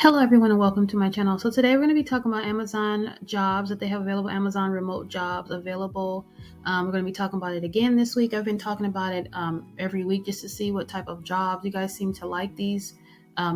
Hello everyone and welcome to my channel. So today we're going to be talking about Amazon jobs that they have available, Amazon remote jobs available. We're going to be talking about it again this week. I've been talking about it every week just to see what type of jobs you guys seem to like these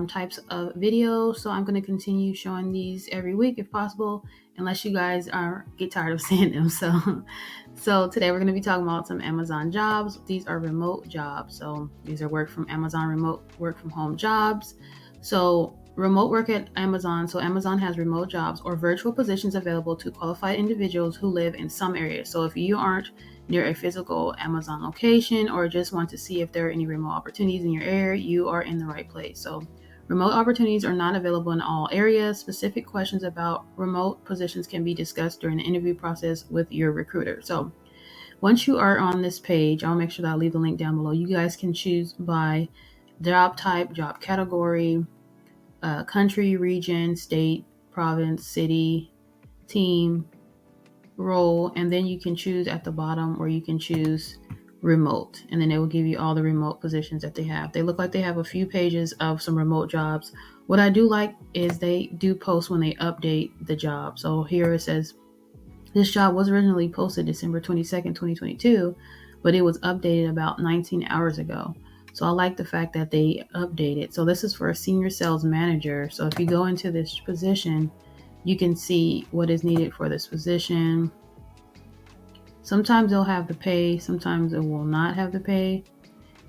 types of videos. So I'm going to continue showing these every week if possible, unless you guys get tired of seeing them. So today we're going to be talking about some Amazon jobs. These are remote jobs. So these are work from Amazon remote work from home jobs. So remote work at Amazon. So Amazon has remote jobs or virtual positions available to qualified individuals who live in some areas. So if you aren't near a physical Amazon location or just want to see if there are any remote opportunities in your area, you are in the right place. So remote opportunities are not available in all areas. Specific questions about remote positions can be discussed during the interview process with your recruiter. So once you are on this page, I'll make sure that I'll leave the link down below. You guys can choose by job type, job category, country, region, state, province, city, team, role, and then you can choose at the bottom, or you can choose remote, and then it will give you all the remote positions that they have. They look like they have a few pages of some remote jobs. What I do like is they do post when they update the job. So here it says this job was originally posted December 22nd, 2022, but it was updated about 19 hours ago. So I like the fact that they update it. So this is for a senior sales manager. So if you go into this position, you can see what is needed for this position. Sometimes they'll have the pay, sometimes it will not have the pay.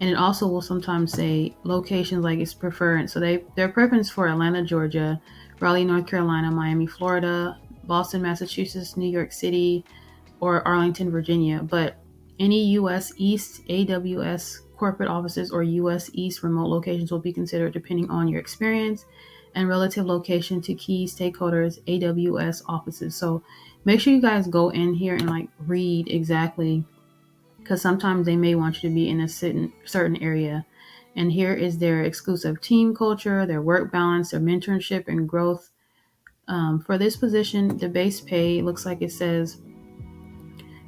And it also will sometimes say locations like its preference. So their preference for Atlanta, Georgia, Raleigh, North Carolina, Miami, Florida, Boston, Massachusetts, New York City, or Arlington, Virginia. But any U.S. East AWS corporate offices or U.S. East remote locations will be considered depending on your experience and relative location to key stakeholders, AWS offices. So make sure you guys go in here and read exactly, because sometimes they may want you to be in a certain area. And here is their exclusive team culture, their work balance, their mentorship and growth. For this position, the base pay looks like it says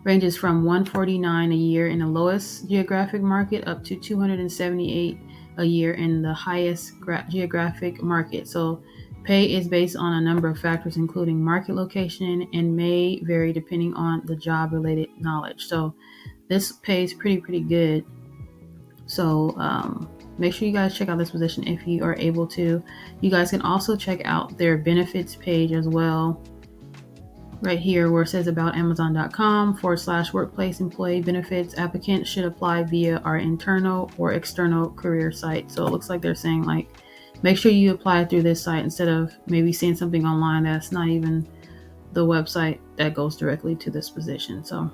ranges from $149 a year in the lowest geographic market up to $278 a year in the highest geographic market. So pay is based on a number of factors, including market location, and may vary depending on the job related knowledge. So this pays pretty good. So make sure you guys check out this position if you are able to. You guys can also check out their benefits page as well, right here where it says about amazon.com/workplace employee benefits. Applicants should apply via our internal or external career site. So it looks like they're saying make sure you apply through this site instead of maybe seeing something online that's not even the website that goes directly to this position. So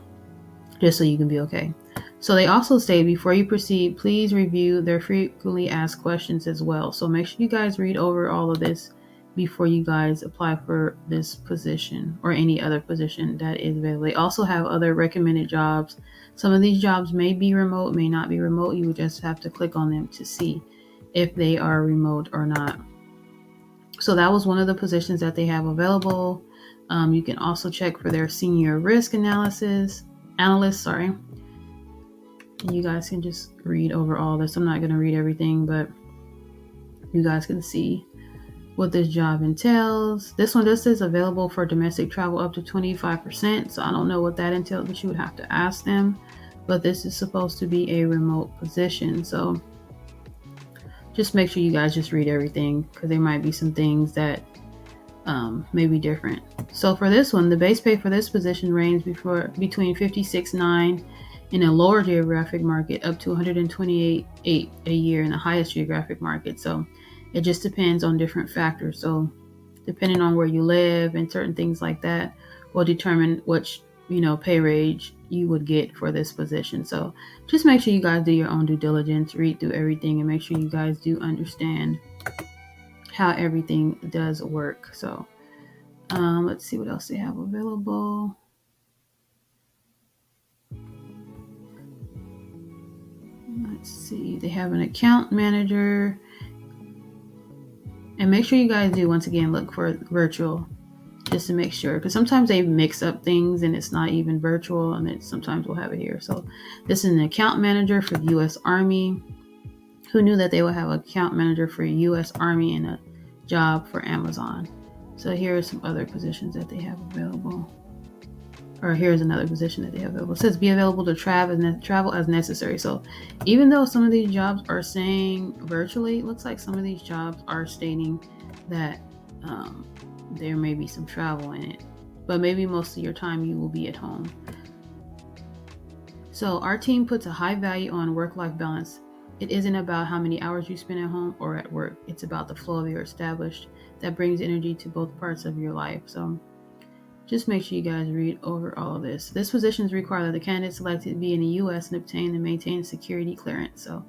just so you can be okay. So they also say before you proceed, please review their frequently asked questions as well. So make sure you guys read over all of this before you guys apply for this position or any other position that is available. They also have other recommended jobs. Some of these jobs may be remote, may not be remote. You would just have to click on them to see if they are remote or not. So that was one of the positions that they have available. You can also check for their senior risk analyst. And you guys can just read over all this. I'm not going to read everything, but you guys can see what this job entails. This is available for domestic travel up to 25%. So I don't know what that entails, but you would have to ask them. But this is supposed to be a remote position. So just make sure you guys just read everything, because there might be some things that may be different. So for this one, the base pay for this position ranges between $56.9 in a lower geographic market up to $128.8 a year in the highest geographic market. So it just depends on different factors. So depending on where you live and certain things like that will determine which pay range you would get for this position. So just make sure you guys do your own due diligence, read through everything, and make sure you guys do understand how everything does work. So let's see what else they have available. Let's see, they have an account manager. And make sure you guys do, once again, look for virtual, just to make sure, because sometimes they mix up things and it's not even virtual, and then sometimes we'll have it here. So this is an account manager for the U.S. Army. Who knew that they would have an account manager for U.S. Army in a job for Amazon. So here are some other positions that they have available. Or here's another position that they have available. It says be available to travel as necessary. So even though some of these jobs are saying virtually, it looks like some of these jobs are stating that there may be some travel in it. But maybe most of your time you will be at home. So our team puts a high value on work-life balance. It isn't about how many hours you spend at home or at work. It's about the flow of your established that brings energy to both parts of your life. So just make sure you guys read over all of this. This position requires that the candidate selected be in the U.S. and obtain and maintain security clearance. So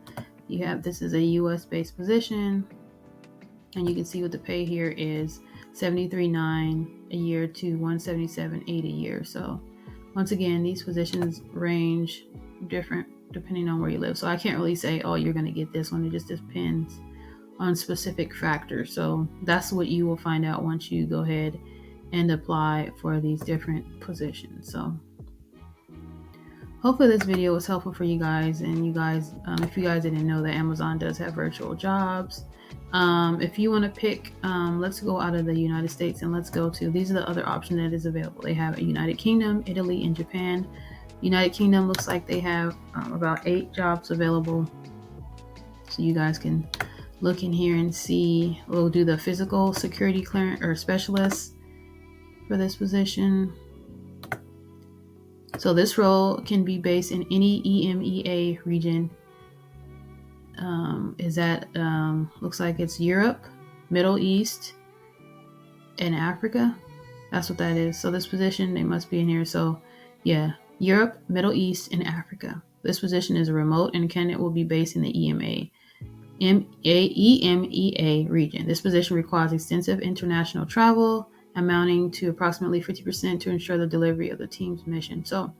you have, this is a U.S.-based position, and you can see what the pay here is, $73,900 a year to $177,800 a year. So once again, these positions range different depending on where you live. So I can't really say, oh, you're going to get this one. It just depends on specific factors. So that's what you will find out once you go ahead and apply for these different positions. So hopefully this video was helpful for you guys. And you guys, if you guys didn't know that Amazon does have virtual jobs. If you want to pick, let's go out of the United States and let's go to, these are the other options that is available. They have a United Kingdom, Italy, and Japan. United Kingdom looks like they have about 8 jobs available. So you guys can look in here and see. We'll do the physical security clearance or specialist for this position. So this role can be based in any EMEA region. Looks like it's Europe, Middle East, and Africa. That's what that is. So this position, they must be in here. So yeah, Europe, Middle East, and Africa. This position is a remote, and candidate will be based in the EMEA region. This position requires extensive international travel, amounting to approximately 50% to ensure the delivery of the team's mission. So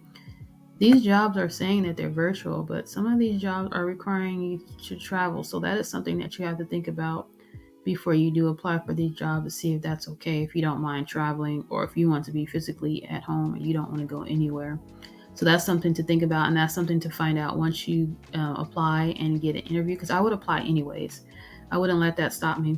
these jobs are saying that they're virtual, but some of these jobs are requiring you to travel. So that is something that you have to think about before you do apply for these jobs, to see if that's okay, if you don't mind traveling, or if you want to be physically at home and you don't want to go anywhere. So that's something to think about, and that's something to find out once you apply and get an interview, because I would apply anyways. I wouldn't let that stop me.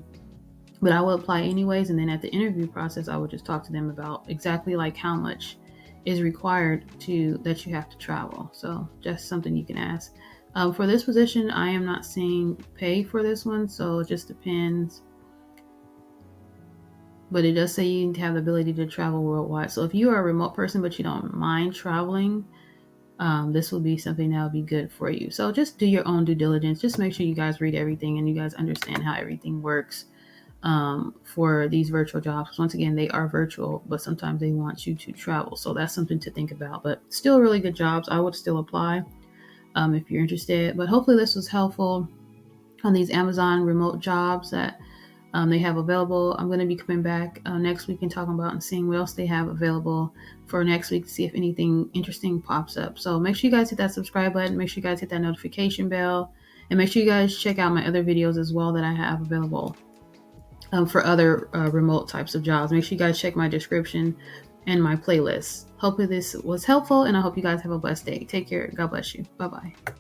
But I will apply anyways, and then at the interview process, I would just talk to them about exactly like how much is required that you have to travel. So just something you can ask. For this position, I am not seeing pay for this one, so it just depends. But it does say you have the ability to travel worldwide. So if you are a remote person but you don't mind traveling, this will be something that will be good for you. So just do your own due diligence. Just make sure you guys read everything and you guys understand how everything works for these virtual jobs. Once again, they are virtual, but sometimes they want you to travel. So that's something to think about, but still really good jobs. I would still apply if you're interested. But hopefully this was helpful on these Amazon remote jobs that they have available. I'm going to be coming back next week and talking about and seeing what else they have available for next week to see if anything interesting pops up. So make sure you guys hit that subscribe button. Make sure you guys hit that notification bell. And make sure you guys check out my other videos as well that I have available for other remote types of jobs. Make sure you guys check my description and my playlist. Hopefully this was helpful, and I hope you guys have a blessed day. Take care. God bless you. Bye-bye.